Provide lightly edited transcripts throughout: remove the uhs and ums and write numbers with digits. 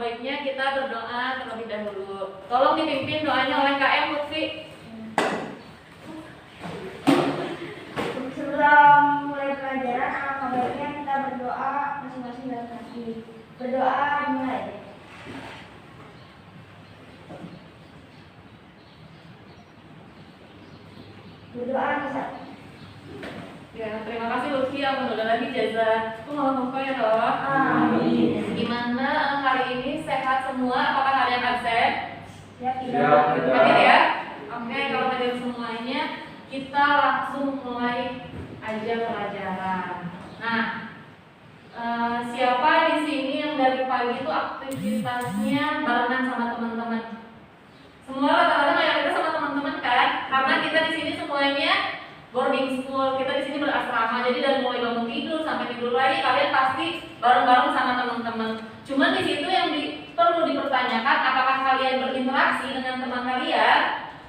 baiknya kita berdoa terlebih dahulu. Tolong dipimpin doanya oleh KM Lutfi. Sebelum mulai pelajaran, alangkah baiknya kita berdoa masing-masing dalam hati. Berdoa dimulai. Berdoa bisa. Ya, terima kasih Lutfi yang mudah lagi jazakumullah khairan ya Allah. Amin. Gimana hari ini sehat semua? Apakah ada yang absen? Ya, Hadir ya? Oke, kalau hadir semuanya, kita langsung mulai aja pelajaran. Nah, siapa di sini yang dari pagi itu aktivitasnya barengan sama teman-teman? Semua rata-rata mayoritas sama teman-teman kan? Karena kita di sini semuanya boarding school, kita di sini berasrama, jadi dari mulai bangun tidur sampai tidur lagi kalian pasti bareng-bareng sama teman-teman. Cuman di situ yang perlu dipertanyakan, apakah kalian berinteraksi dengan teman kalian?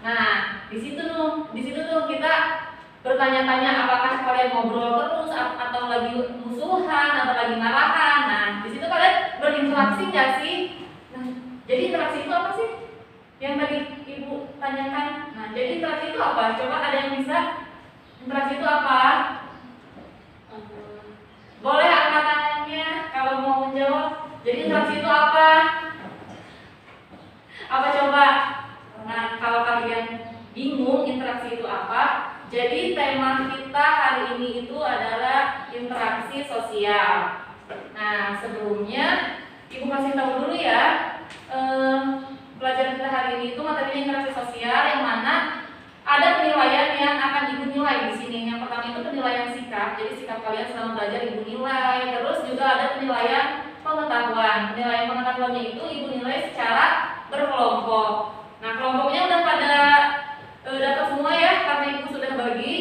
Nah, di situ tuh kita bertanya-tanya apakah kalian ngobrol terus atau lagi musuhan atau lagi marahan. Nah, di situ kalian berinteraksi nggak sih? Nah, jadi interaksi itu apa sih? Yang tadi Ibu tanyakan. Nah, jadi interaksi itu apa? Coba ada yang bisa? Interaksi itu apa? Boleh angkat tangannya kalau mau menjawab. Jadi interaksi itu apa? Apa coba? Nah, kalau kalian bingung interaksi itu apa, jadi tema kita hari ini itu adalah interaksi sosial. Nah, sebelumnya Ibu kasih tahu dulu ya, pelajaran kita hari ini itu materinya interaksi sosial, yang mana ada penilaian yang akan Ibu nilai di sini. Yang pertama itu penilaian sikap, jadi sikap kalian selama belajar Ibu nilai. Terus juga ada penilaian pengetahuan. Penilaian pengetahuannya itu Ibu nilai secara berkelompok. Nah, kelompoknya udah pada dapat semua ya, karena Ibu sudah bagi.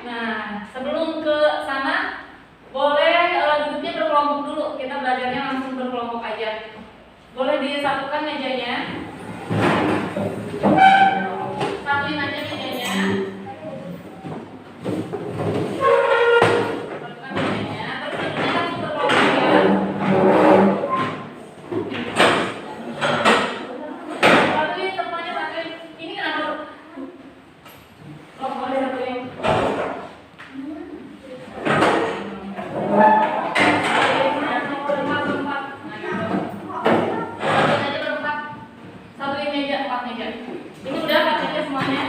Nah, sebelum ke sana, boleh duduknya berkelompok dulu. Kita belajarnya langsung berkelompok aja. Boleh disatukan mejanya. Satuin aja mejanya. Satukan mejanya. Terus duduknya langsung berkelompok ya. Satuin semuanya, satuin. Ini kenapa? Oh, boleh satuin. Satuin meja, 4 meja. Ini udah 4 meja semuanya.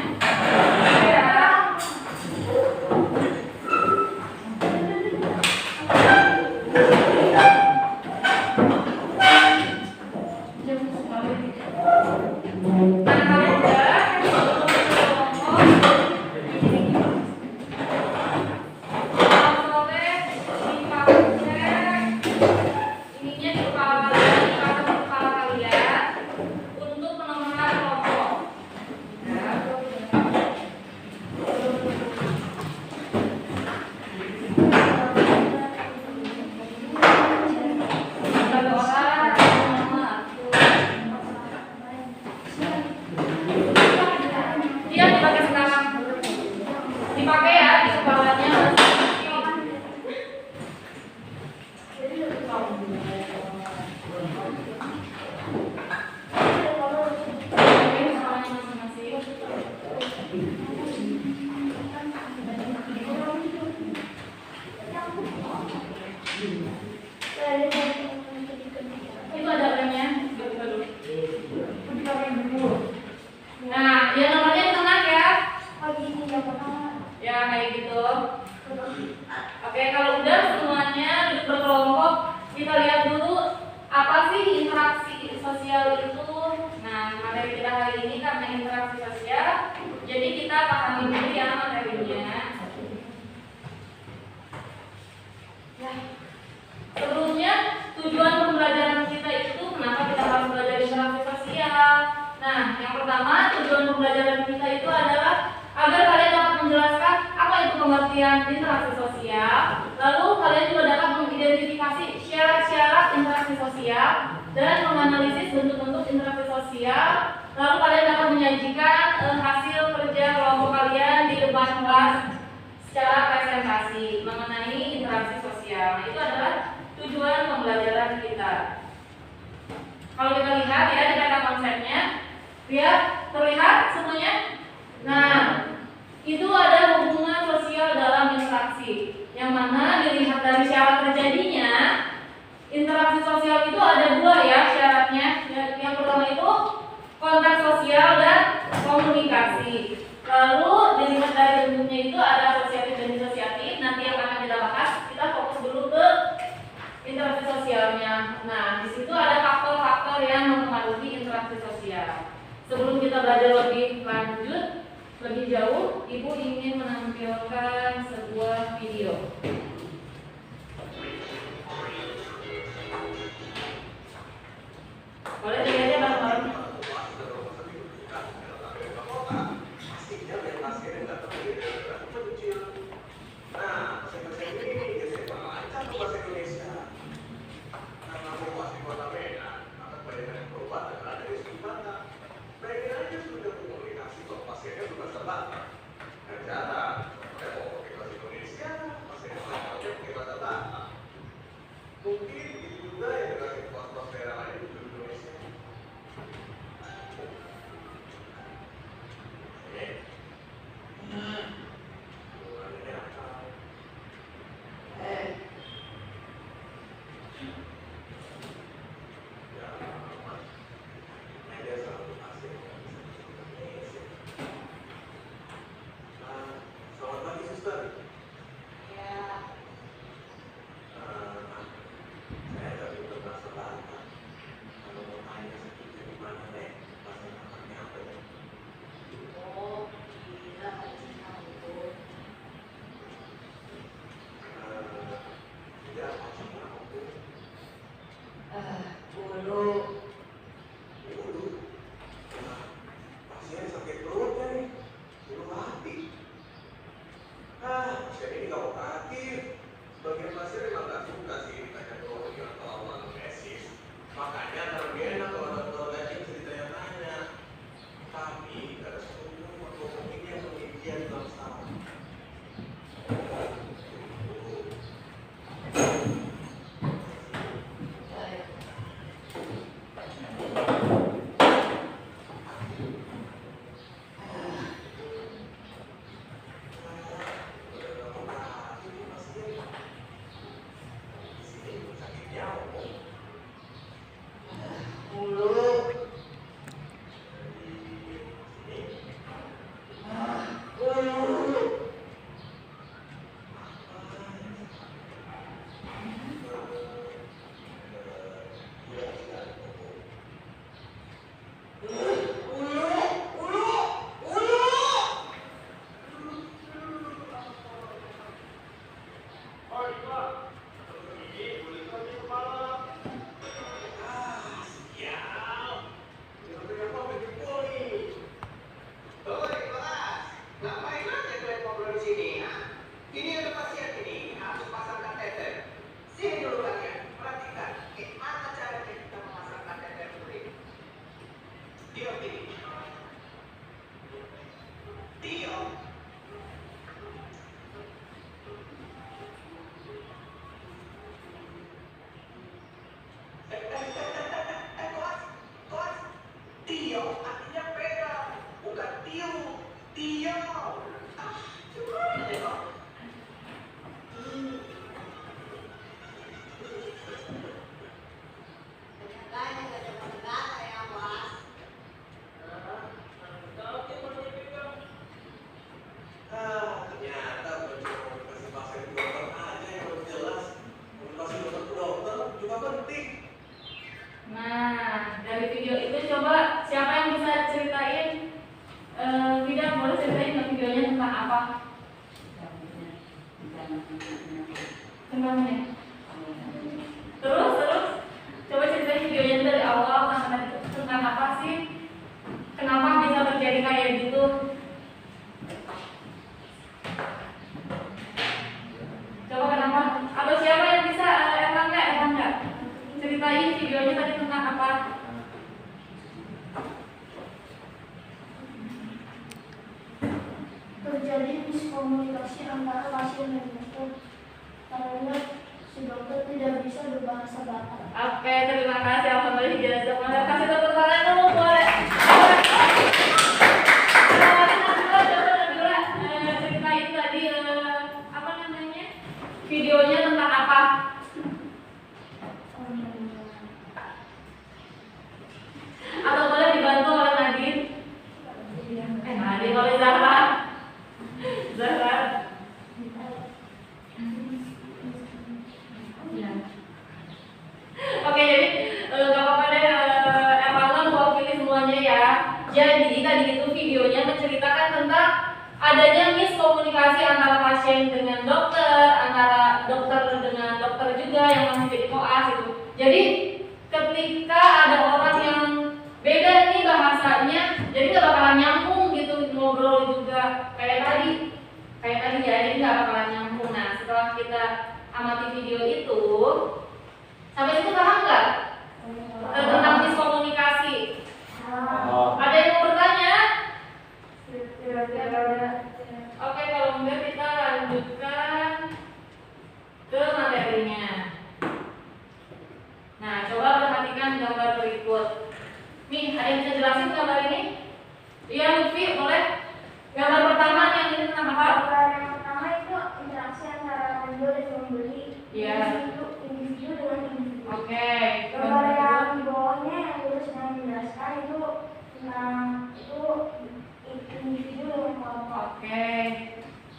Itu ada remnya. Nah, yang nomornya di tengah ya. Ya, kayak gitu. Oke, kalau udah semuanya duduk berkelompok, kita lihat dulu apa sih interaksi sosial itu. Nah, materi kita hari ini karena interaksi sosial, jadi kita pahami dulu ya materinya. Ya. Sebelumnya, tujuan pembelajaran kita itu kenapa kita harus belajar interaksi sosial. Nah, yang pertama tujuan pembelajaran kita itu adalah agar kalian dapat menjelaskan apa itu pengertian interaksi sosial. Lalu kalian juga dapat mengidentifikasi syarat-syarat interaksi sosial dan menganalisis bentuk-bentuk interaksi sosial. Lalu kalian dapat menyajikan hasil kerja kelompok kalian di depan kelas secara presentasi mengenai interaksi sosial. Nah, itu adalah tujuan pembelajaran kita. Kalau kita lihat ya di kata konsepnya, lihat terlihat semuanya. Nah, itu ada hubungan sosial dalam interaksi. Yang mana dilihat dari syarat terjadinya interaksi sosial itu ada dua ya syaratnya. Yang pertama itu kontak sosial dan komunikasi. Lalu dilihat dari bentuknya itu ada asosiatif dan disosiatif. Nanti yang akan kita bahas, kita fokus dulu ke interaksi sosialnya. Nah, di situ ada faktor-faktor yang mempengaruhi interaksi sosial. Sebelum kita belajar lebih lanjut, lebih jauh, Ibu ingin menampilkan sebuah video. Boleh dilihatnya bareng-bareng. Nah, dari video itu coba siapa yang bisa ceritain Vida boleh ceritain nggak videonya tentang apa? Tentang ini. Terus coba ceritain videonya dari awal tentang apa sih? Kenapa bisa terjadi kayak gitu? Coba kenapa? Atau siapa yang bisa? Erlangga. Ceritain videonya tadi tentang apa? Terjadi miskomunikasi antara pasien dan dokter karena si dokter tidak bisa berbahasa Batak. Oke, terima kasih. Alhamdulillah ijazah. Jadi tadi itu videonya menceritakan tentang adanya miskomunikasi antara pasien dengan dokter, antara dokter dengan dokter juga yang masih jadi koas itu. Jadi ketika ada orang yang beda nih bahasanya, jadi nggak bakalan nyambung gitu ngobrol juga kayak tadi ya, jadi nggak bakalan nyambung. Nah setelah kita amati video itu, sampai situ paham nggak tentang miskomunikasi? Ada yang mau bertanya? Oke, kalau enggak kita lanjutkan ke materinya. Nah, coba perhatikan gambar berikut. Nih, ada yang bisa jelasin gambar ini? Iya, Lutfi, boleh? Gambar pertama yang ini tentang apa? Gambar yang pertama itu interaksi antara penjual dan pembeli. Iya. Individu dengan individu. Oke. Gambar yang di bawahnya yang dulu sedang menjelaskan itu tentang itu individu dengan kelompok. Oke.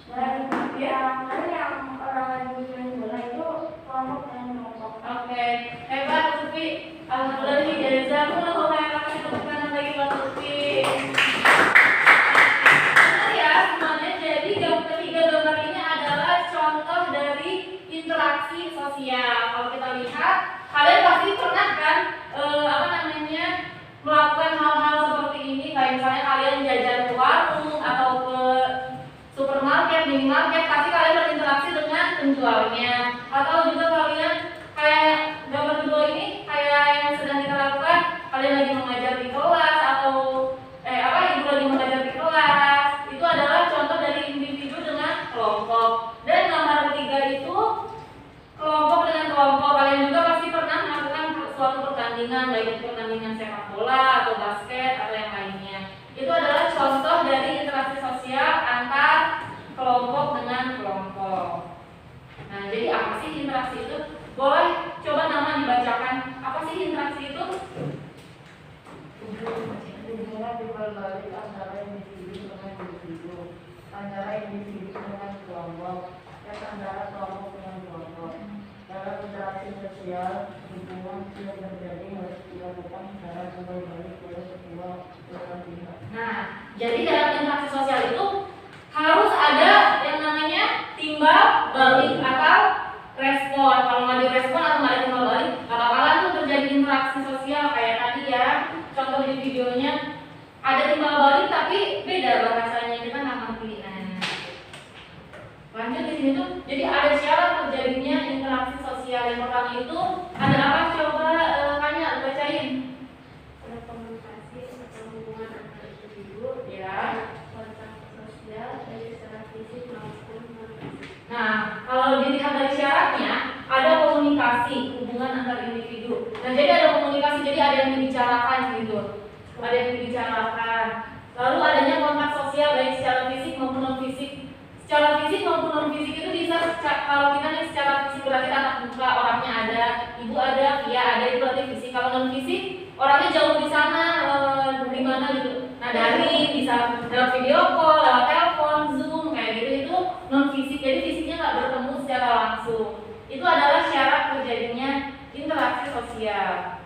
Dan yang lain yang orang lagi main bola itu kelompok dengan kelompok. Oke. Hebat, Lutfi. Alhamdulillah nih, jazakumullah khairan. Kita tekan lagi buat Lutfi. Benar ya semuanya. Jadi ketiga gambar ini adalah contoh dari interaksi sosial. Kalau kita lihat, kalian pasti pernah kan melakukan hal-hal seperti ini, kayak misalnya kalian jajan ke warung atau ke supermarket, minimarket, pasti kalian berinteraksi dengan penjualnya. Atau juga kalian kayak gambar kedua ini, kayak yang sedang kita lakukan, kalian lagi mengajar di kelas atau ibu lagi mengajar di kelas. Itu adalah contoh dari individu dengan kelompok. Dan gambar ketiga itu kelompok dengan kelompok. Kalian juga pasti pernah melakukan suatu pertandingan, baik itu pertandingan sepak bola atau basket atau yang lainnya. Itu adalah contoh dari interaksi sosial antar kelompok dengan kelompok. Nah, jadi apa sih interaksi itu? Boleh coba nama dibacakan. Apa sih interaksi itu? Hubungan timbal balik antara individu dengan individu, antara individu dengan kelompok, dan antara kelompok dengan kelompok. Dalam interaksi sosial, hubungan yang terjadi harus dilakukan secara timbal balik oleh kedua belah pihak. Nah, jadi dalam interaksi sosial itu harus ada yang namanya timbal balik atau respon. Kalau nggak ada respon atau nggak ada timbal balik, nggak bakalan tuh terjadi interaksi sosial kayak tadi ya. Contoh di videonya ada timbal balik tapi beda bahasanya, kita nggak ngerti. Nah, lanjut di sini tuh, jadi ada syarat terjadinya interaksi sosial. Yang pertama itu ada apa? Coba tanya, bacain. Ada komunikasi atau hubungan antar individu, Ya. kontak sosial, baik secara fisik maupun non fisik. Nah, kalau dilihat dari syaratnya, ada komunikasi hubungan antar individu. Nah, jadi ada komunikasi, jadi ada yang dibicarakan gitu, ada yang dibicarakan. Lalu adanya kontak sosial baik secara fisik maupun non fisik. Secara fisik maupun non fisik itu bisa kalau kita nih secara fisik berarti tatap muka, orangnya ada, ibu ada, dia ada, itu berarti fisik. Kalau non fisik orangnya jauh di sana, di mana gitu. Nah, dari bisa lewat video call, lewat telepon, zoom kayak gitu, itu non fisik. Jadi fisiknya nggak bertemu secara langsung. Itu adalah syarat terjadinya interaksi sosial.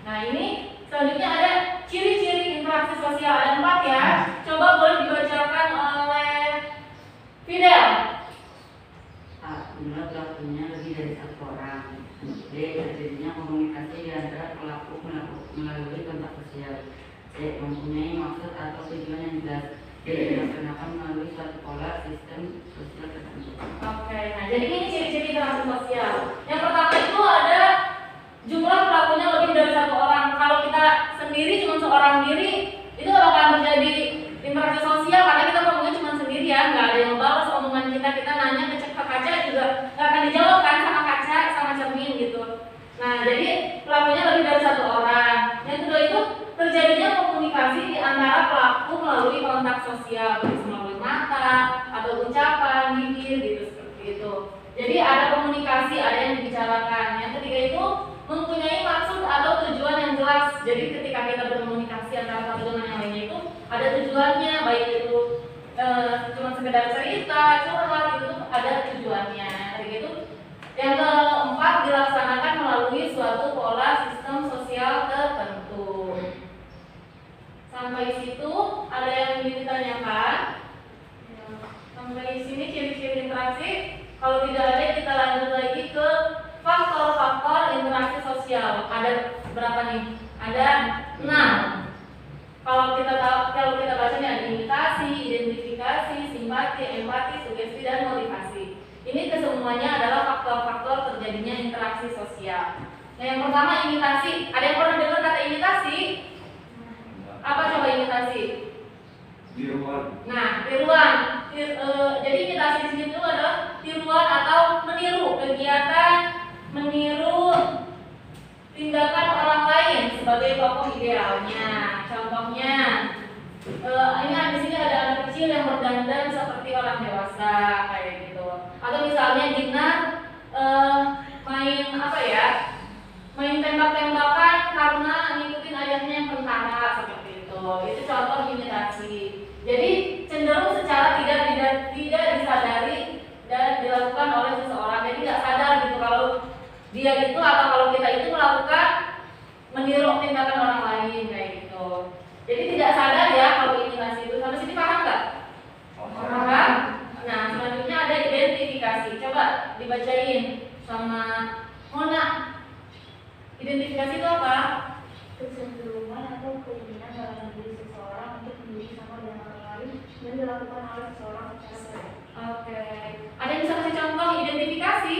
Nah, ini selanjutnya ada ciri-ciri interaksi sosial, ada 4 ya. Coba boleh dibacakan oleh Fidel. A. Jumlah pelakunya lebih dari satu orang. B. Terjadinya komunikasi di antara pelaku melalui kontak sosial. C. Mempunyai maksud atau tujuan yang jelas. D. Dilaksanakan melalui suatu pola sistem sosial tertentu. Oke, nah jadi ini ciri-ciri interaksi sosial. Yang pertama itu ada jumlah pelakunya lebih dari satu orang. Kalau kita sendiri cuma seorang diri, itu nggak bakalan terjadi interaksi sosial karena kita ngomongnya cuma sendiri ya, nggak ada yang balas omongan kita. Kita nanya ke kaca juga nggak akan dijawab kan sama kaca, sama cermin gitu. Nah, jadi pelakunya lebih dari satu orang. Yang kedua itu terjadinya komunikasi di antara pelaku melalui kontak sosial, bisa melalui mata atau ucapan, bibir gitu, seperti itu. Jadi ada komunikasi, ada yang dibicarakan. Yang ketiga itu mempunyai maksud atau tujuan yang jelas. Jadi ketika kita berkomunikasi antara satu dengan yang lainnya itu ada tujuannya, baik itu cuma sekedar cerita, curhat, itu ada tujuannya. Kayak gitu. Yang keempat dilaksanakan melalui suatu pola sistem sosial tertentu. Sampai situ Ada 6. Kalau kita bacanya ada imitasi, identifikasi, simpati, empati, sugesti, dan motivasi. Ini kesemuanya adalah faktor-faktor terjadinya interaksi sosial. Nah, yang pertama imitasi. Ada yang pernah dengar kata imitasi? Apa coba imitasi? Tiruan. Nah, tiruan. Jadi imitasi di sini itu adalah tiruan atau meniru, kegiatan meniru tindakan orang lain sebagai tokoh idealnya. Contohnya, ini di sini ada anak kecil yang berdandan seperti orang dewasa kayak gitu. Atau misalnya Dinar main apa ya? Main tembak-tembakan karena ngikutin ayahnya yang tentara seperti itu. Itu contoh imitasi. Jadi cenderung secara tidak disadari dan dilakukan oleh seseorang. Jadi nggak sadar gitu kalau dia itu atau kalau kita itu melakukan meniru tindakan orang lain kayak gitu. Jadi tidak sadar ya kalau imitasi itu. Sampai sini paham nggak? Paham? Nah, selanjutnya ada identifikasi. Coba dibacain sama Mona. Identifikasi itu apa? Kecenderungan atau keinginan dalam diri seseorang untuk menjadi sama dengan orang lain dan dilakukan oleh seseorang secara sadar. Oke. Ada yang bisa kasih contoh identifikasi?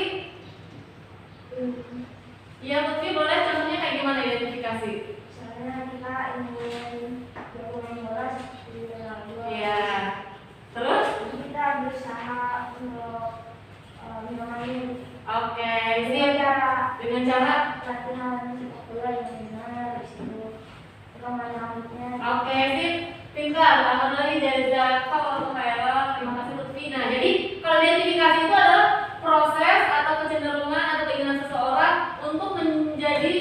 Iya, Lutfi boleh contohnya kayak gimana identifikasi? Misalnya kita ingin bermain bola seperti Ronaldo. Iya. Terus? Jadi kita berusaha untuk bermain Oke, dengan sip. cara Dengan cara latihan sepak bola yang benar di situ. Perkembangan rambutnya. oke, sip. Pintar. Tambah lagi Jaza. Kalau Khairul, terima kasih Lutfi. Nah, jadi kalau identifikasi itu adalah proses atau kecenderungan atau keinginan seseorang untuk menjadi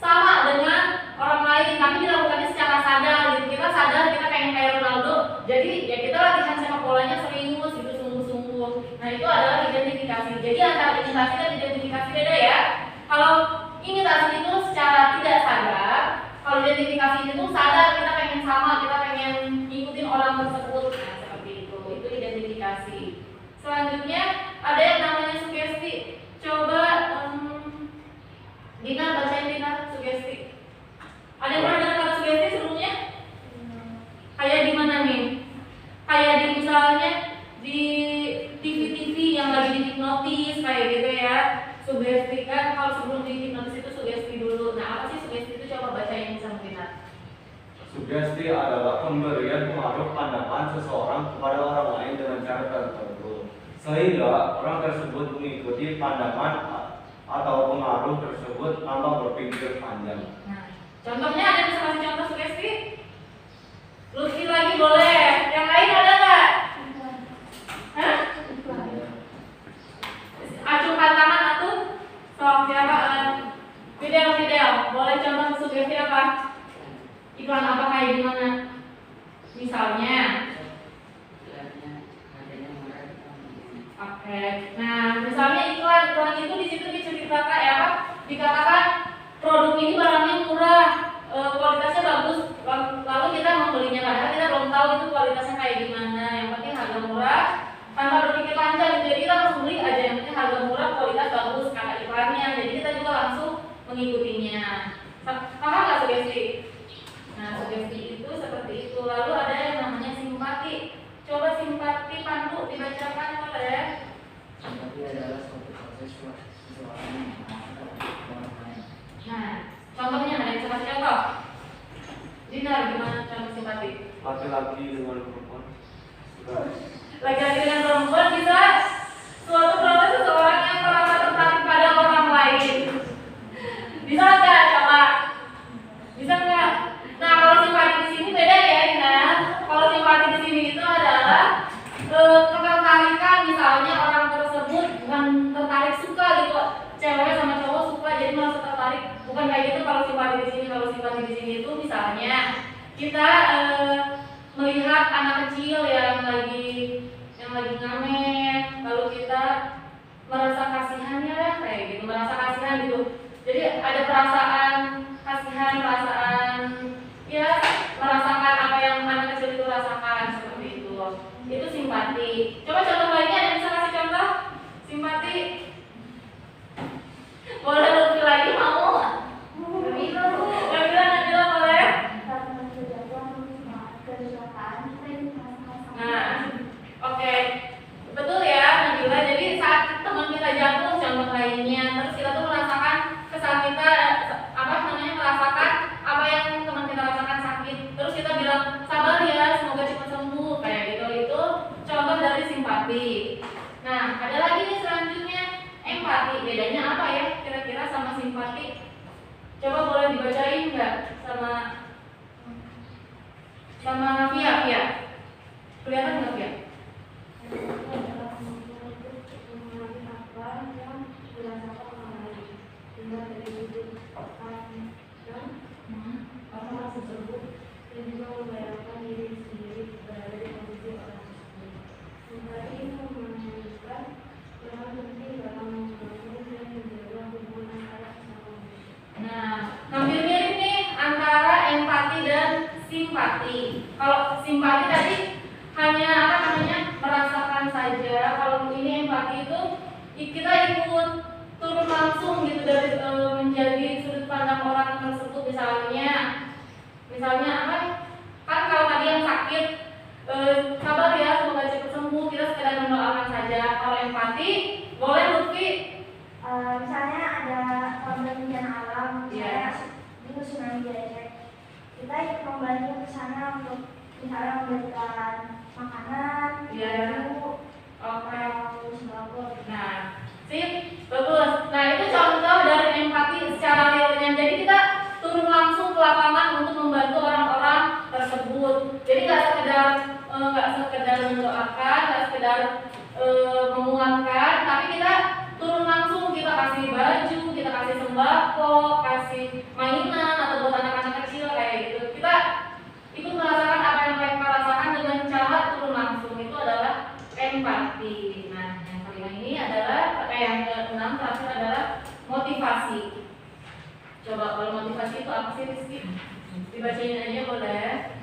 sama dengan orang lain, tapi dilakukannya secara sadar gitu. Kita sadar kita pengen kayak Ronaldo, jadi ya kita latihan sepak bolanya serius itu sungguh-sungguh. Nah, itu adalah identifikasi. Jadi antara imitasi dan identifikasi beda ya. Kalau imitasi itu secara tidak sadar, kalau identifikasi itu sadar kita pengen sama, kita pengen ngikutin orang tersebut. Nah, seperti itu. Itu identifikasi. Selanjutnya ada yang namanya sugesti. Coba Dina bacain Dina sugesti. Ada yang pernah dengar kata sugesti sebelumnya? Kayak di mana nih? Kayak di misalnya di TV-TV yang lagi dihipnotis kayak gitu ya. Sugesti kan kalau sebelum dihipnotis itu sugesti dulu. Nah, apa sih sugesti itu? Coba bacain sama Dina. Sugesti adalah pemberian pengaruh pandangan seseorang kepada orang lain dengan cara tertentu, sehingga orang tersebut mengikuti pandangan atau pengaruh tersebut tanpa berpikir panjang. Nah, contohnya ada yang bisa kasih contoh sugesti? Lutfi lagi boleh. Yang lain ada nggak? Hah? Acungkan tangan atuh. Sok siapa? Video. Boleh contoh sugesti apa? Iklan apa kayak gimana? Misalnya. Oke. Nah, misalnya iklan itu di situ diceritakan ya apa? Dikatakan produk ini barangnya murah, kualitasnya bagus. Lalu kita membelinya padahal kita belum tahu itu kualitasnya kayak gimana. Yang penting harga murah, tanpa berpikir panjang. Jadi kita langsung beli aja. Yang penting harga murah, kualitas bagus kata iklannya. Jadi kita juga langsung mengikutinya. Paham nggak sugesti? Nah, sugesti itu seperti itu. Lalu ada yang namanya simpati. Coba simpati Pandu dibacakan boleh. Simpati adalah suatu proses seseorang yang merasakan orang lain. Nah, contohnya ada yang bisa kasih contoh? Dinar, gimana contoh simpati? Laki-laki dengan perempuan. Laki-laki dengan perempuan bisa suatu proses seseorang yang merasa tertarik pada orang lain. Bisa nggak? Coba. Bisa nggak? Nah, kalau simpati di sini beda ya, Dinar. Kalau simpati di sini itu adalah ketertarikan, misalnya orang tersebut bukan tertarik suka gitu, cewek sama cowok suka jadi merasa tertarik, bukan kayak gitu. Kalau simpati di sini, itu misalnya kita melihat anak kecil yang lagi ngamen, lalu kita merasa kasihannya kayak gitu, merasa kasihan gitu. Jadi ada perasaan kasihan, perasaan ya merasakan apa yang anak kecil itu rasakan seperti itu. Itu simpati. Coba contoh lainnya ada yang bisa kasih contoh? Simpati. Boleh lebih lagi mau? Gak bisa bedanya apa ya kira-kira sama simpati? Coba boleh dibacain nggak sama Via? Kelihatan nggak Via? Orang tersebut dan juga membayangkan diri sendiri berada di posisi orang tersebut. Simpati ini menunjukkan peran penting dalam membangun dan menjaga hubungan antara sesama manusia. Nah, hampir mirip nih antara empati dan simpati. Kalau simpati tadi hanya merasakan saja. Kalau ini empati itu kita ikut turun langsung gitu dari menjadi sudut pandang orang tersebut. Misalnya apa? Kan kalau tadi yang sakit sabar ya, semoga cepat sembuh. Kita sekedar mendoakan saja. Kalau empati boleh Lutfi. Misalnya ada korban bencana alam, Iya. itu tsunami di Aceh. Kita ikut membantu ke sana untuk misalnya memberikan makanan, Iya. baju, Oke. sembako. Nah, sip, bagus. Nah, itu contoh dari empati secara realnya. Jadi kita turun langsung ke lapangan untuk membantu orang-orang tersebut. Jadi nggak sekedar mendoakan, nggak sekedar menguatkan, tapi kita turun langsung, kita kasih baju, kita kasih sembako, kasih mainan atau buat anak-anak kecil kayak gitu. Kita ikut merasakan apa yang mereka rasakan dengan cara turun langsung. Itu adalah empati. Nah, yang kelima ini adalah yang keenam terakhir adalah motivasi. Coba kalau motivasi itu apa sih Rizky? Dibacain aja boleh.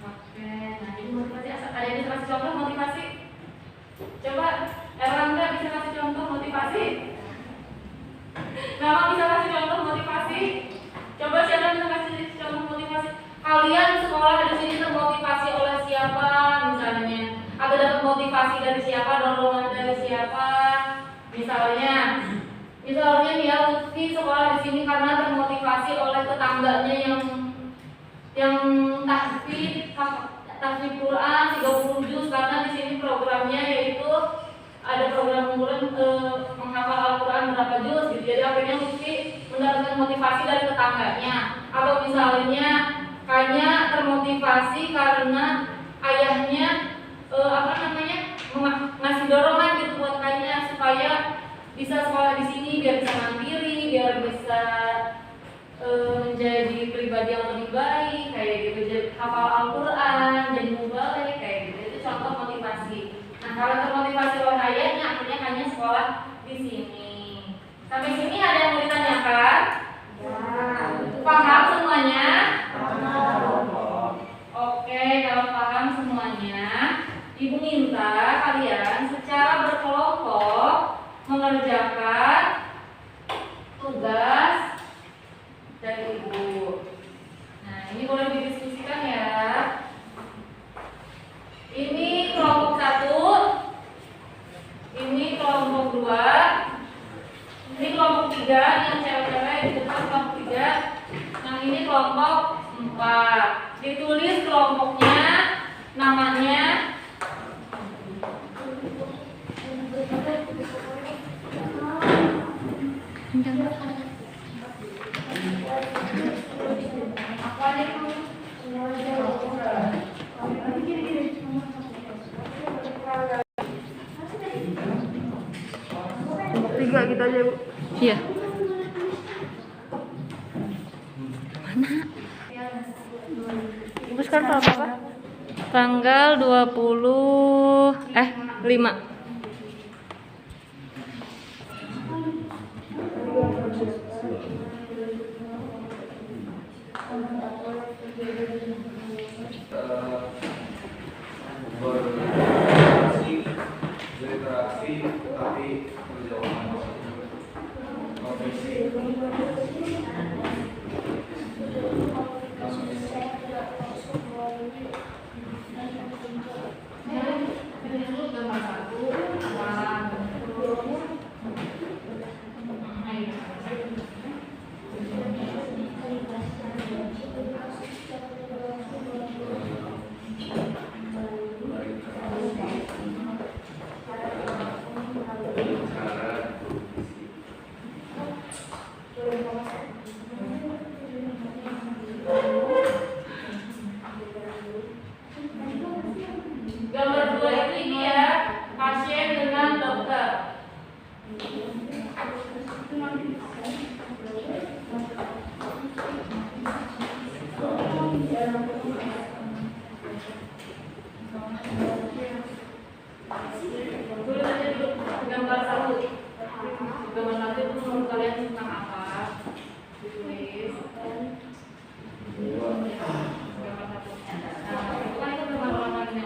Oke, nah ini motivasi. Ada yang bisa kasih contoh motivasi? Coba Erlangga bisa kasih contoh motivasi? Nama bisa kasih contoh motivasi? Coba siapa bisa kasih contoh motivasi? Kalian sekolah di sini termotivasi oleh siapa misalnya? Atau dapat motivasi dari siapa? Dorongan dari siapa? Misalnya nih ya, Lutfi sekolah di sini karena termotivasi oleh tetangganya yang tahfidz Quran 30 juz, karena di sini programnya yaitu ada program unggulan menghafal Al-Quran berapa juz gitu. Jadi akhirnya Lutfi mendapatkan motivasi dari tetangganya. Atau misalnya kayaknya termotivasi karena ayahnya ngasih dorongan gitu buat kayaknya supaya bisa sekolah di sini biar bisa mandiri, biar bisa menjadi pribadi yang lebih baik kayak gitu, jadi hafal Al-Quran, jadi mubaligh kayak gitu. Itu contoh motivasi. Nah, kalau termotivasi oleh ayahnya akhirnya hanya sekolah di sini. Sampai sini ada yang mau ditanyakan? Paham semuanya? Oke, kalau paham semuanya, Ibu minta kalian secara berkelompok mengerjakan tugas dari Ibu. Nah, ini boleh didiskusikan ya. Ini kelompok 1, ini kelompok 2, ini kelompok 3, yang cewek-cewek di depan kelompok 3, yang ini kelompok 4. Ditulis kelompoknya, namanya, Tiga gitu aja Bu. iya. Ibu sekarang tanggal berapa? Tanggal 5. Berinteraksi tetapi berjauhan. Profesi. Ini dulu gambar 1, Gambar 2 itu ini ya, pasien dengan dokter. Tulis aja dulu gambar 1. Gambar 1 itu menurut kalian tentang apa? Ditulis. Gambar 1. Nah, itu kan itu gambar orangnya.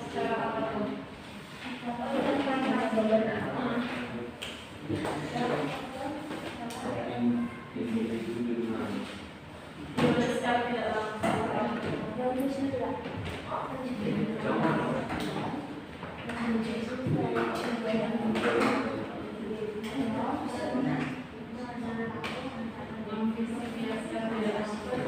Secara apa tuh? Tulis secara tidak langsung. Yang fisik ya secara tidak langsung.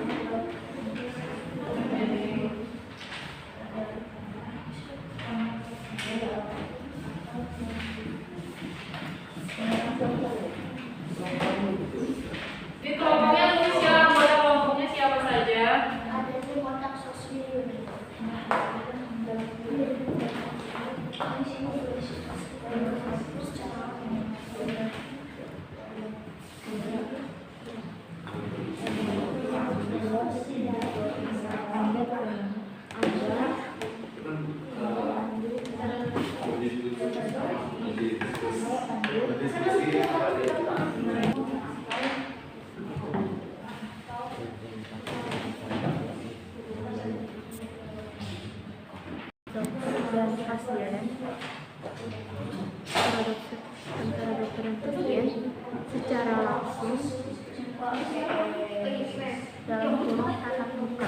Di kelompoknya tulis ya, anggota kelompoknya siapa saja? Ada di kotak sosial. Di sini tulis dan pasien antara dokter dan pasien secara langsung dalam kurung tatap muka.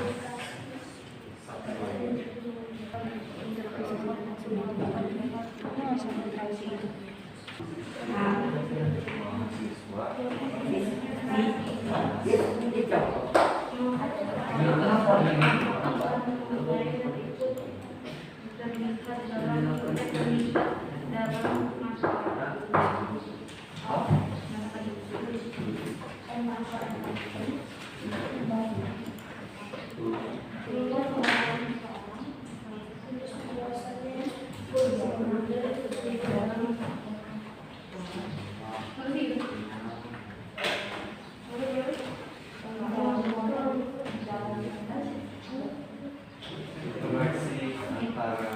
Interaksi antara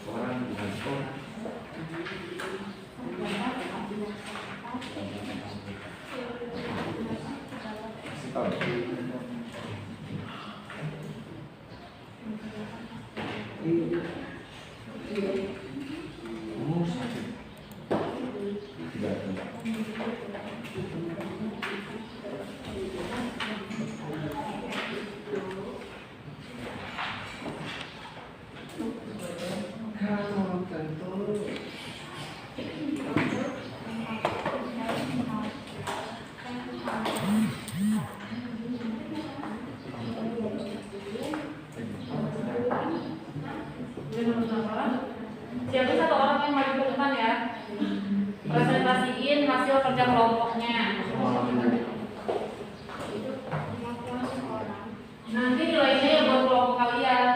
orang dengan orang. Siapa satu orang yang maju ke depan ya? Presentasiin hasil kerja kelompoknya. Nanti nilainya ya buat kelompok kalian.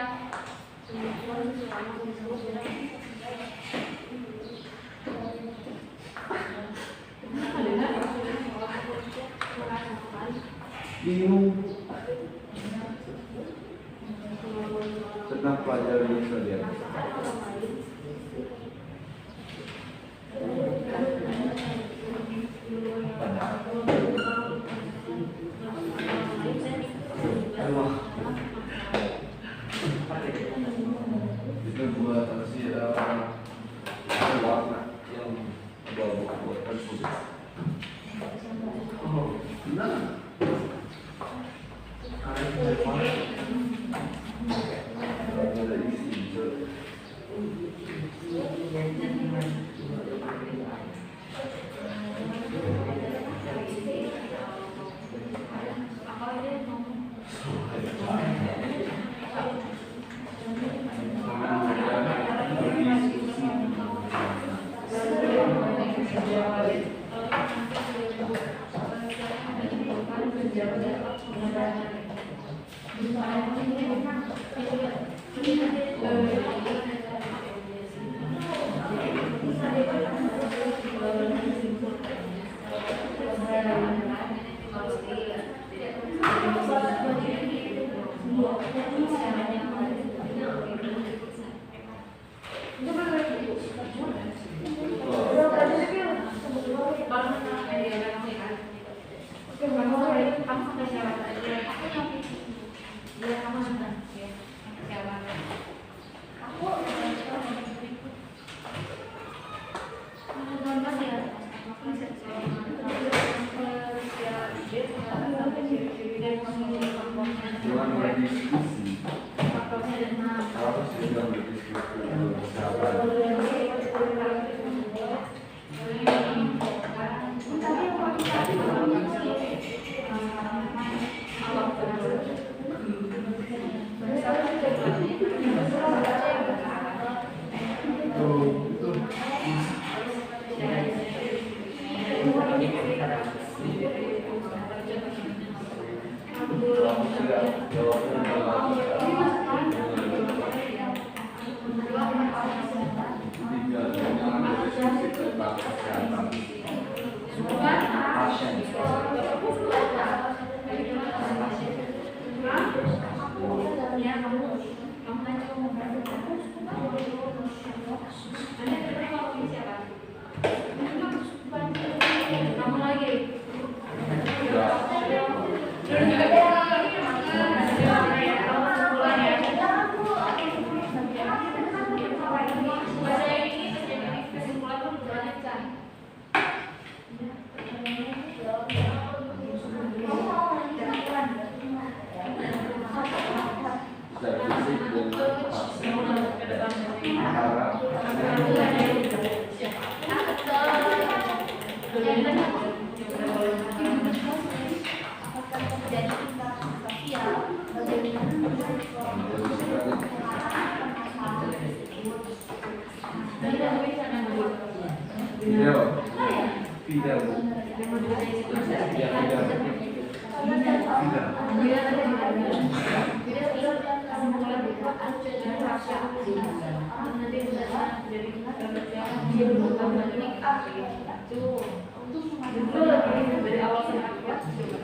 Bingung tentang pelajaran saja. Itu buat si warna yang buat tersebut. Oh, benar. Ada isi hijau. Jangan berdiskusi. Harus juga berdiskusi dulu bersama.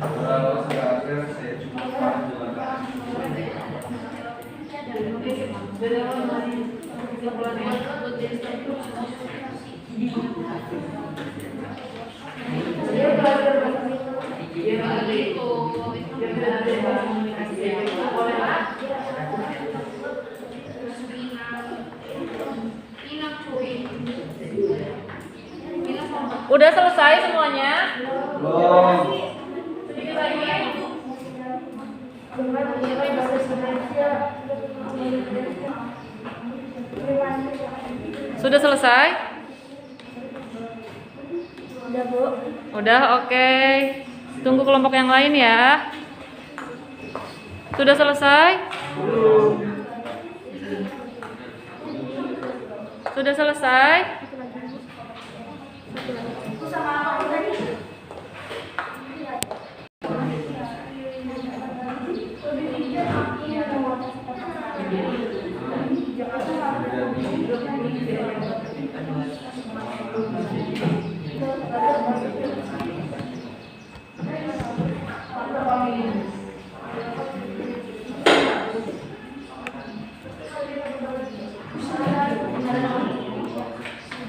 Kalau terakhir saya cuma Udah selesai semuanya? belum. Sedikit lagi. Sudah selesai? Udah, Bu. Udah, oke. Tunggu kelompok yang lain ya. Sudah selesai? Sudah selesai?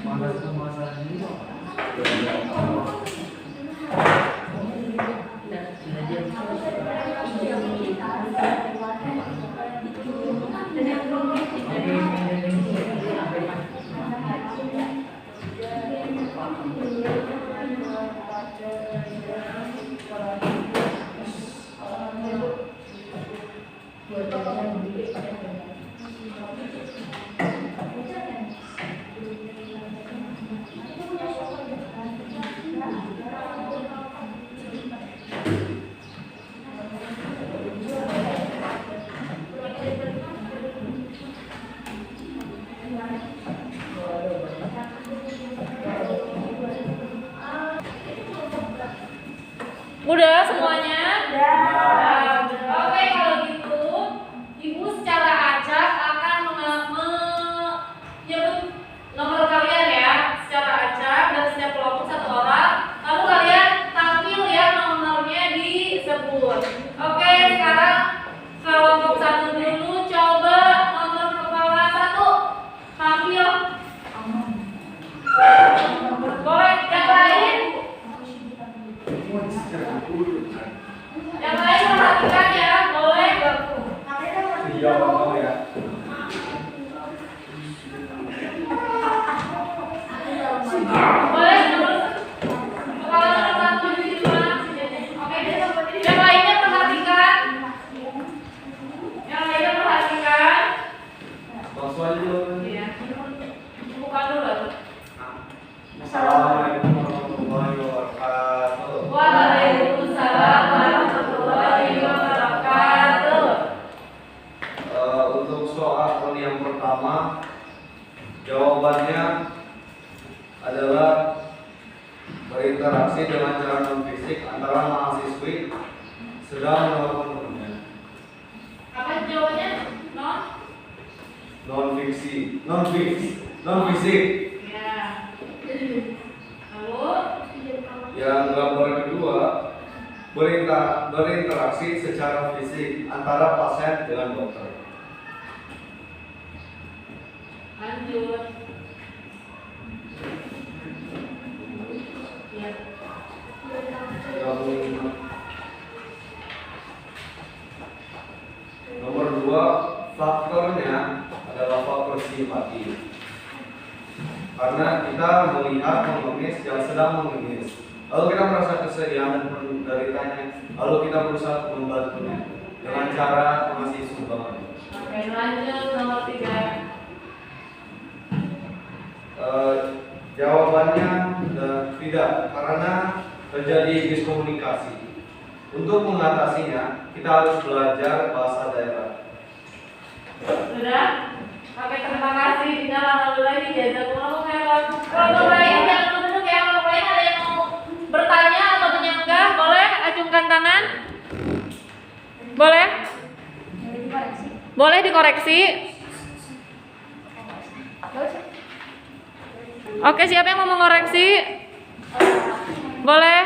Mana semua ini? Udah semuanya? Udah. Oke, kalau gitu Ibu secara acak akan menyebut nomor kalian ya, secara acak dan setiap kelompok satu orang. Lalu kalian tampil ya nomornya disebut. Oke, sekarang kelompok satu dulu, coba nomor kepala 1 tampil. Boleh yang lain? Yang lain perhatikan ya, boleh. Jawab kamu ya. Boleh nomor kepala nomor 1 di mana? Oke, yang lainnya perhatikan. Yang lainnya perhatikan. Langsung aja dulu. Iya. Bukan dulu. Assalamualaikum warahmatullahi wabarakatuh. Waalaikumsalam warahmatullahi wabarakatuh. Untuk soal yang pertama, jawabannya adalah berinteraksi dengan cara non fisik antara mahasiswi sedang melakukan temannya. Apa jawabannya? Non? Non fisik. Ya. Lalu Yang gambar kedua, berinteraksi secara fisik antara pasien dengan dokter. lanjut. Ya. Nomor dua, faktornya adalah faktor simpati. Karena kita melihat mengemis yang sedang mengemis, lalu kita merasa kesedihan dan penderitanya, lalu kita berusaha membantunya dengan cara mengasih sumbangan. Oke, lanjut nomor 3. Jawabannya tidak, karena terjadi miskomunikasi. Untuk mengatasinya, kita harus belajar bahasa daerah. Sudah? Oke, terima kasih. Innalillah jazakumullahu khairan. Kelompok lain jangan duduk ya. Kelompok lain ada yang mau bertanya atau menyanggah? Boleh acungkan tangan? Boleh? Boleh dikoreksi? Oke, siapa yang mau mengoreksi? Boleh?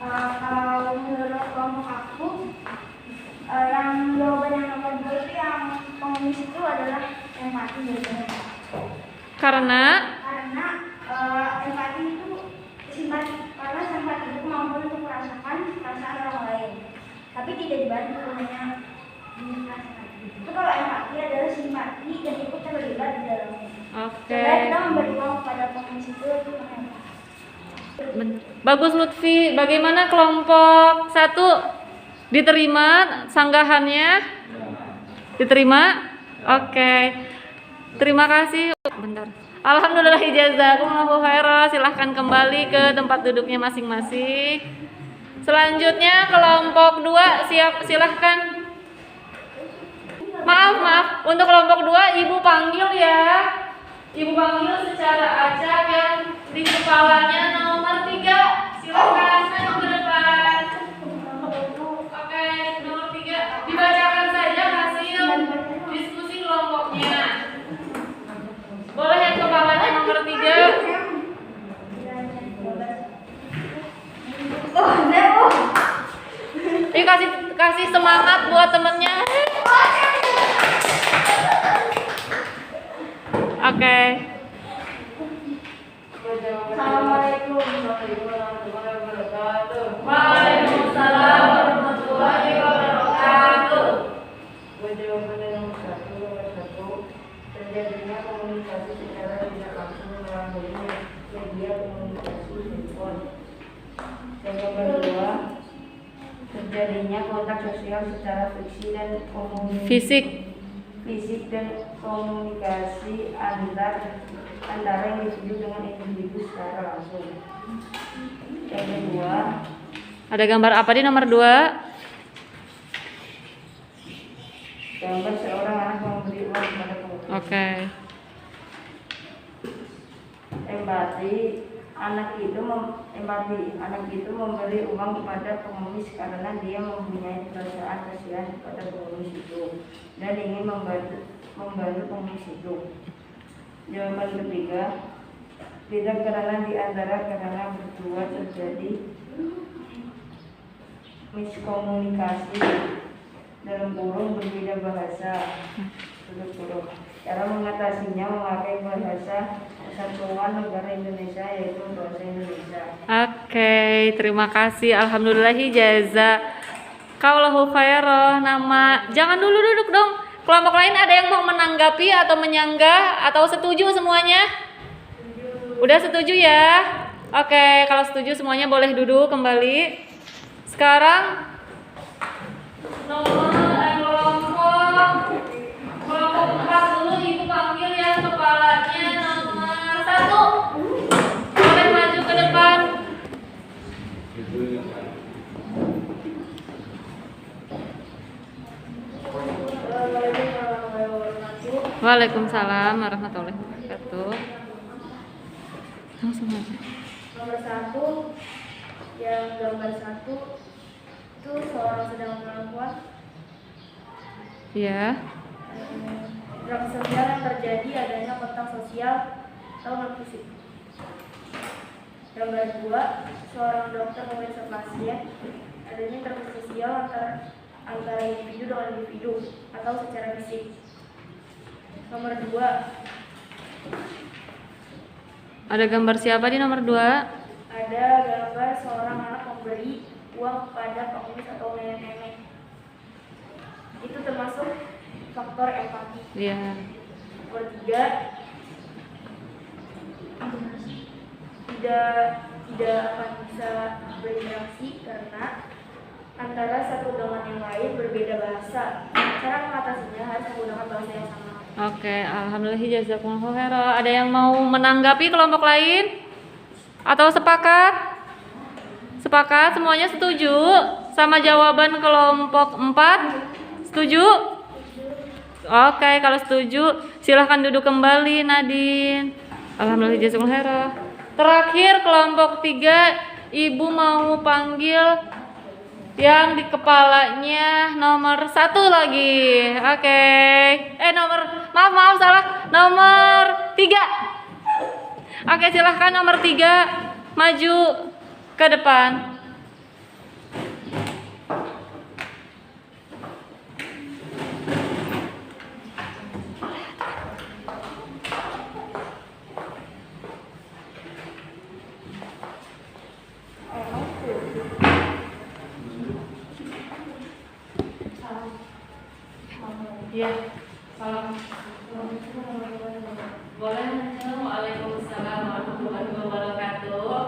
Kalau menurut kelompok aku, yang jawaban yang nomor 2 itu yang pengemis itu adalah empati biasanya. Karena Empati itu simpati, karena simpati itu kemampuan untuk merasakan perasaan orang lain, tapi tidak dibantu, hanya dirasakan. Itu kalau empati adalah simpati dan ikut terlibat di dalamnya. oke. Jadi kita memberi uang kepada pengemis itu empati. Bagus Lutfi, bagaimana kelompok 1? Diterima sanggahannya? Diterima? Oke. Terima kasih. Bentar. Alhamdulillah jazakumullahu khairan. Silahkan kembali ke tempat duduknya masing-masing. Selanjutnya kelompok 2 silahkan. Maaf. Untuk kelompok 2 Ibu panggil ya. Ibu panggil secara acak yang di kepalanya nomor 3. Silahkan maju ke depan. Oke, nomor 3. Dibacakan saja hasil diskusi kelompoknya. Boleh yang kepalanya nomor 3. Yuk kasih semangat buat temennya. Oke. Assalamualaikum warahmatullahi wabarakatuh. Waalaikumsalam warahmatullahi wabarakatuh. Jawaban nomor 1, terjadinya komunikasi secara tidak langsung melalui media komunikasi handphone. Yang nomor 2, terjadinya kontak sosial secara fisik dan komunikasi antara individu dengan individu secara langsung. Yang kedua, Ada gambar apa di nomor 2? gambar seorang anak memberi uang kepada pengemis. Oke. Empati Anak itu memberi uang kepada pengemis karena dia mempunyai perasaan kasihan kepada pengemis itu dan ingin membantu pengemis itu. Jawaban ketiga, tidak karena karena berdua terjadi miskomunikasi berbeda bahasa. Cara mengatasinya memakai bahasa kesatuan negara Indonesia, yaitu bahasa Indonesia. Oke, terima kasih. Alhamdulillahi jazakallahu khairan. Jangan dulu duduk dong. Kelompok lain ada yang mau menanggapi atau menyanggah atau setuju semuanya? Udah setuju ya? Oke, kalau setuju semuanya boleh duduk kembali. Sekarang kelompok 4 dulu ibu panggil yang kepalanya nomor 1. Boleh maju ke depan. Waalaikumsalam warahmatullahi wabarakatuh. Langsung aja. Nomor 1, yang gambar 1 itu seorang sedang melakukan Ya. interaksi sosial yang terjadi adanya kontak sosial atau non fisik. Gambar 2, seorang dokter memeriksa pasien adanya interaksi sosial antara individu dengan individu atau secara fisik. Nomor 2, Ada gambar siapa di nomor 2? ada gambar seorang anak memberi uang kepada pengemis atau nenek-nenek. Itu termasuk faktor empati. Iya. Nomor 3, tidak akan bisa berinteraksi karena antara satu dengan yang lain berbeda bahasa. Cara mengatasinya harus menggunakan bahasa yang sama. Oke, alhamdulillah jazakumullahu khairan. Ada yang mau menanggapi kelompok lain? Atau sepakat? Sepakat? Semuanya setuju sama jawaban kelompok 4? Setuju? Oke, kalau setuju silahkan duduk kembali Nadine. Alhamdulillah jazakumullahu khairan. Terakhir kelompok 3, Ibu mau panggil yang di kepalanya nomor 1 lagi. Oke. Maaf salah. Nomor 3. Oke, silahkan nomor 3 maju ke depan. Iya. Salam. Boleh. Waalaikumsalam warahmatullahi wabarakatuh.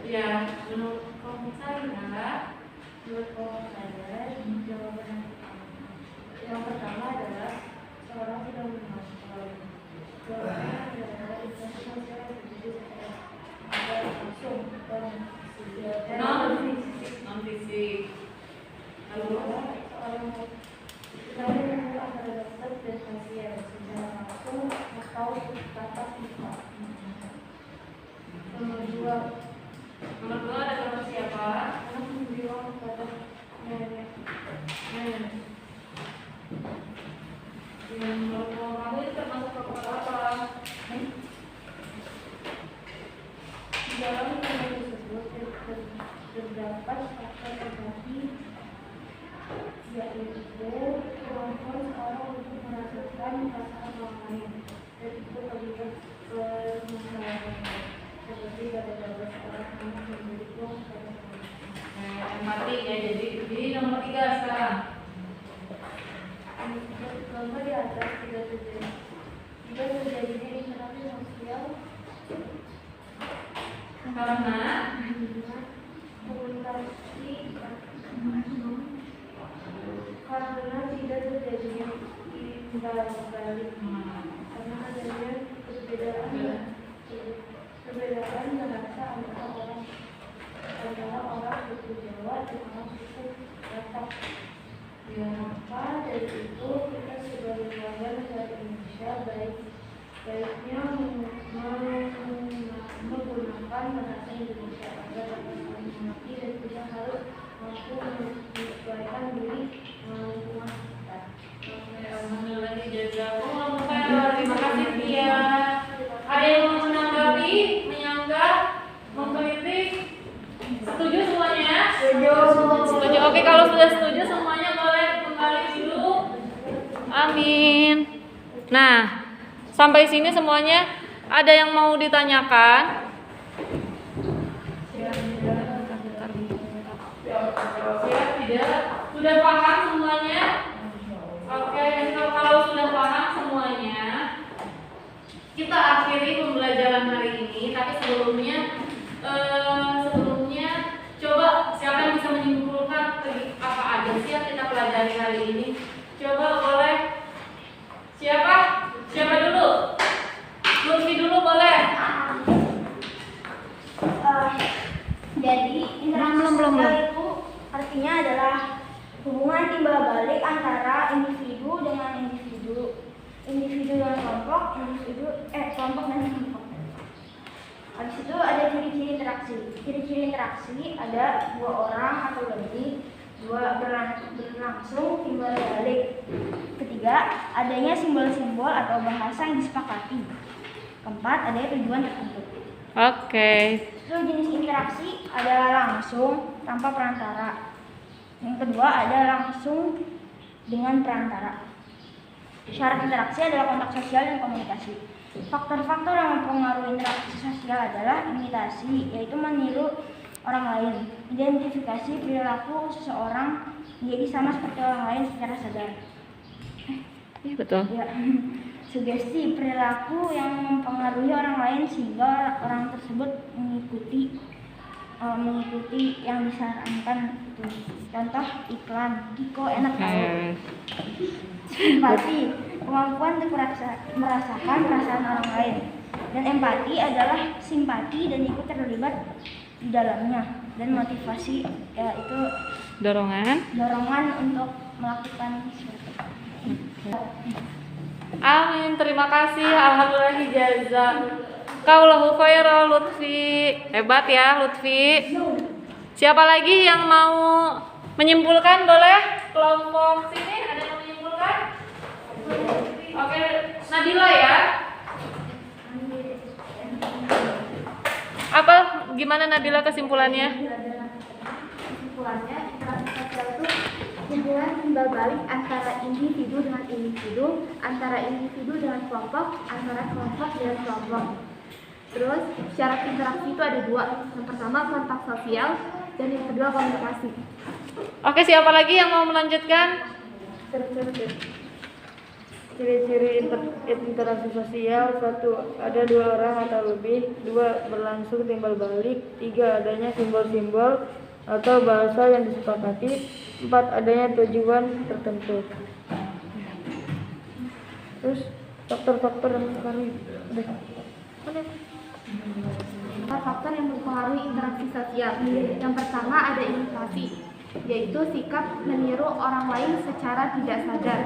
Ya, menurut kelompok saya, jawaban yang pertama adalah seorang tidak menghafal. Jawabannya adalah interaksi sosial yang terjadi secara langsung non fisik. Lalu kita menunggu antara dokter dan pasien secara langsung atau tatap muka. Nomor 2, ada gambar siapa? anak memberi uang kepada nenek. Yang nomor kamu itu termasuk kelompok apa? Di dalam gambar tersebut terdapat faktor empati, yaitu kemampuan seorang untuk merasakan perasaan orang lain dan itu terlibat permasalahan seperti pada gambar seorang anak memberi uang kepada temannya. Empati ya, jadi di nomor 3 sekarang. Gambar di atas tidak terjadinya interaksi sosial Karena komunikasi karena tidak terjadinya imbal balik karena adanya perbedaan bahasa antara orang suku Jawa dan orang suku Batak. Ya, maka dari itu kita sebagai warga negara Indonesia baiknya menggunakan menggunakan bahasa Indonesia agar dapat saling mengerti dan juga harus mampu menyesuaikan diri dengan lingkungan sekitar. Oke, alhamdulillah jazakumullah khairan. Terima kasih Tia. Ada yang mau menanggapi, menyanggah, mengkritik? Setuju semuanya? Setuju. Oke, kalau sudah setuju semuanya boleh kembali dulu. Amin. Nah, sampai sini semuanya ada yang mau ditanyakan? Siap tidak? Sudah paham semuanya? Oke, kalau sudah paham semuanya, kita akhiri pembelajaran hari ini. Tapi sebelumnya coba siapa yang bisa menyimpulkan apa aja sih yang kita pelajari hari ini? Coba boleh. Siapa? Siapa dulu? Lutfi dulu boleh. Jadi interaksi sosial itu artinya adalah hubungan timbal balik antara individu dengan individu dengan kelompok, kelompok dan kelompok. Habis itu ada ciri-ciri interaksi. Ciri-ciri interaksi ada dua orang atau lebih, dua berlangsung timbal balik. Ketiga, adanya simbol-simbol atau bahasa yang disepakati. Keempat, adanya tujuan tertentu. Oke. Itu jenis interaksi ada langsung tanpa perantara. Yang kedua ada langsung dengan perantara. Syarat interaksi adalah kontak sosial dan komunikasi. Faktor-faktor yang mempengaruhi interaksi sosial adalah imitasi, yaitu meniru orang lain. Identifikasi perilaku seseorang menjadi sama seperti orang lain secara sadar. Betul. Ya. Sugesti, perilaku yang mempengaruhi orang lain sehingga orang tersebut mengikuti yang disarankan. Contoh iklan, Kiko enak tahu. Simpati, kemampuan untuk merasakan perasaan orang lain. Dan empati adalah simpati dan ikut terlibat di dalamnya. Dan motivasi yaitu Dorongan untuk melakukan sesuatu. Amin, terima kasih. Alhamdulillah ijazah. Kaulahu khairan Lutfi. Hebat ya Lutfi. Siapa lagi yang mau menyimpulkan? Boleh? Kelompok sini ada yang mau menyimpulkan? Oke, Nabila ya. Apa gimana Nabila kesimpulannya? Kesimpulannya, interaksi sosial itu hubungan timbal balik antara individu dengan individu, antara individu dengan kelompok, antara kelompok dengan kelompok. Terus syarat interaksi itu ada dua. Yang pertama kontak sosial dan yang kedua komunikasi. Oke, siapa lagi yang mau melanjutkan? Ciri-ciri interaksi sosial: 1. Ada dua orang atau lebih. 2. Berlangsung timbal balik. 3. Adanya simbol-simbol atau bahasa yang disepakati. 4. Adanya tujuan tertentu. Terus faktor-faktor yang mempengaruhi. Faktor yang mempengaruhi interaksi sosial. Yang pertama ada imitasi, yaitu sikap meniru orang lain secara tidak sadar.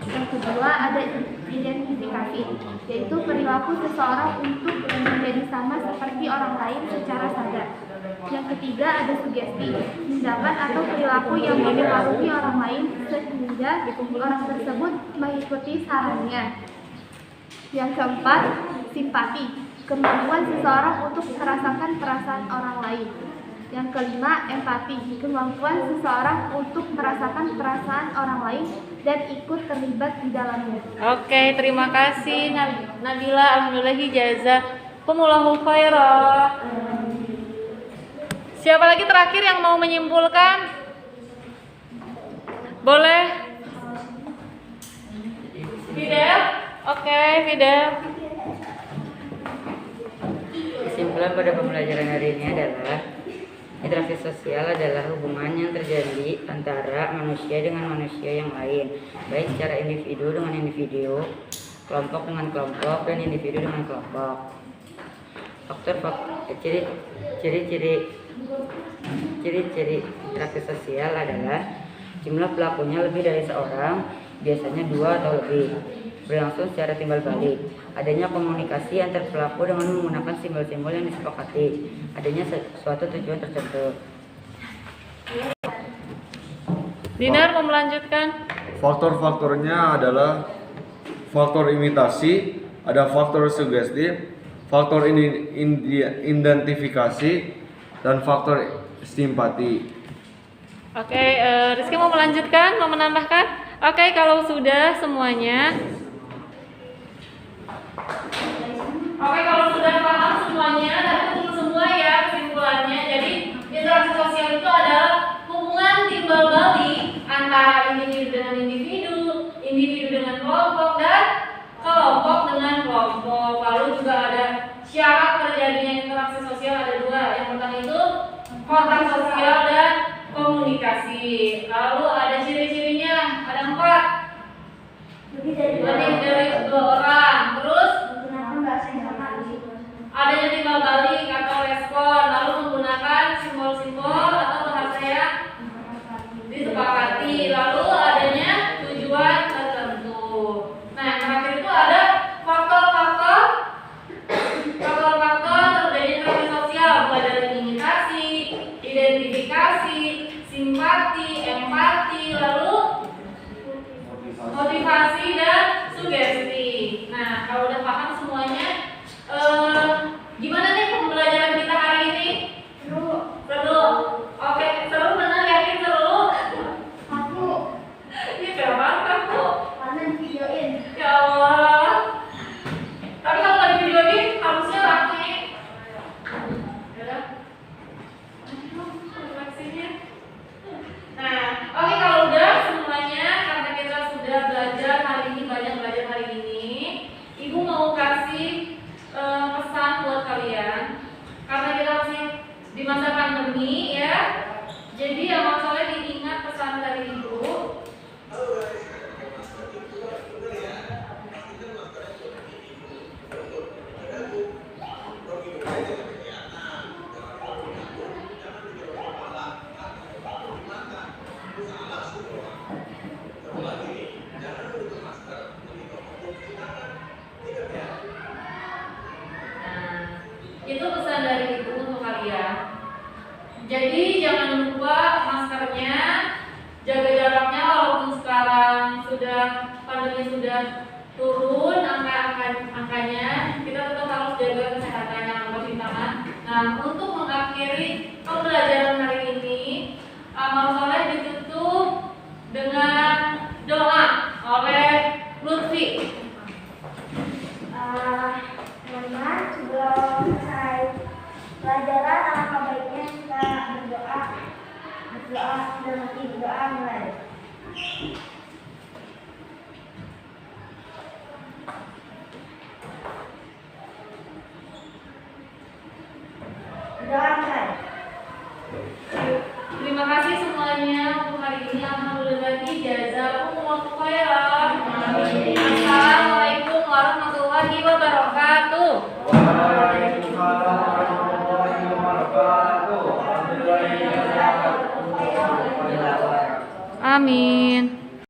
Yang kedua ada identifikasi, yaitu perilaku seseorang untuk menjadi sama seperti orang lain secara sadar. Yang ketiga ada sugesti, tindakan atau perilaku yang mempengaruhi orang lain sehingga orang tersebut mengikuti sarannya. Yang keempat simpati, kemampuan seseorang untuk merasakan perasaan orang lain. Yang kelima, empati, kemampuan seseorang untuk merasakan perasaan orang lain dan ikut terlibat di dalamnya. Oke, terima kasih Nabila. Alhamdulillah ijazah. Kumullahu khairan. Siapa lagi terakhir yang mau menyimpulkan? Boleh? Fidel? Oke, Fidel. Kesimpulan pada pembelajaran hari ini adalah interaksi sosial adalah hubungan yang terjadi antara manusia dengan manusia yang lain, baik secara individu dengan individu, kelompok dengan kelompok, dan individu dengan kelompok. Ciri-ciri interaksi sosial adalah jumlah pelakunya lebih dari seorang, biasanya 2 atau lebih. berlangsung secara timbal balik. Adanya komunikasi antar pelaku dengan menggunakan simbol-simbol yang disepakati. Adanya suatu tujuan tertentu. Dinar mau melanjutkan? Faktor-faktornya adalah faktor imitasi, ada faktor sugesti, faktor identifikasi, dan faktor simpati. Oke, Rizky mau melanjutkan, mau menambahkan? Oke, kalau sudah semuanya. Oke, kalau sudah paham semuanya, dan betul semua ya kesimpulannya. Jadi, interaksi sosial itu adalah hubungan timbal balik antara individu dengan individu, individu dengan kelompok, dan kelompok dengan kelompok. Lalu juga ada syarat terjadinya interaksi sosial ada dua. Yang pertama itu kontak sosial dan komunikasi. Lalu ada ciri-cirinya, ada 4. Lebih dari Lebih dari 2 orang. Terus menggunakan bahasa yang sama di situ. adanya timbal balik atau respon. Lalu menggunakan simbol-simbol atau bahasa yang disepakati. Lalu adanya tujuan tertentu. Nah, yang terakhir itu ada faktor-faktor terjadi interaksi sosial, mulai dari imitasi, identifikasi, simpati, empati, lalu motivasi dan sugesti. Nah, kalau udah paham semuanya, gimana nih pembelajaran kita hari ini? Seru. Oke, seru benar, yakin seru? Aku Ya kenapa aku? karena videoin. Ya Allah. Tapi kalau nggak di video ini harusnya rame. Ya udah. Refleksinya. Nah, oke kalau udah semuanya, karena kita sudah belajar hari ini, banyak belajar hari ini, Ibu mau kasih pesan buat kalian. Karena kita masih di masa pandemi ya. Jadi yang masalahnya diingat pesan dari Ibu. Itu pesan dari Ibu untuk kalian. Jadi jangan lupa maskernya, jaga jaraknya walaupun sekarang sudah pandemi sudah turun angkanya, kita tetap harus jaga kesehatannya, cuci tangan. Nah, untuk mengakhiri pembelajaran hari ini, amal soleh ditutup dengan doa oleh Lutfi. Teman-teman, sebelum selesai pelajaran, alangkah baiknya kita berdoa dan nanti berdoa mulai. Berdoa mulai. Terima kasih semuanya untuk hari ini. Alhamdulillah jazakumullah khairan. Assalamualaikum warahmatullahi wabarakatuh. Waalaikumsalam warahmatullahi wabarakatuh. Alhamdulillah. Amin.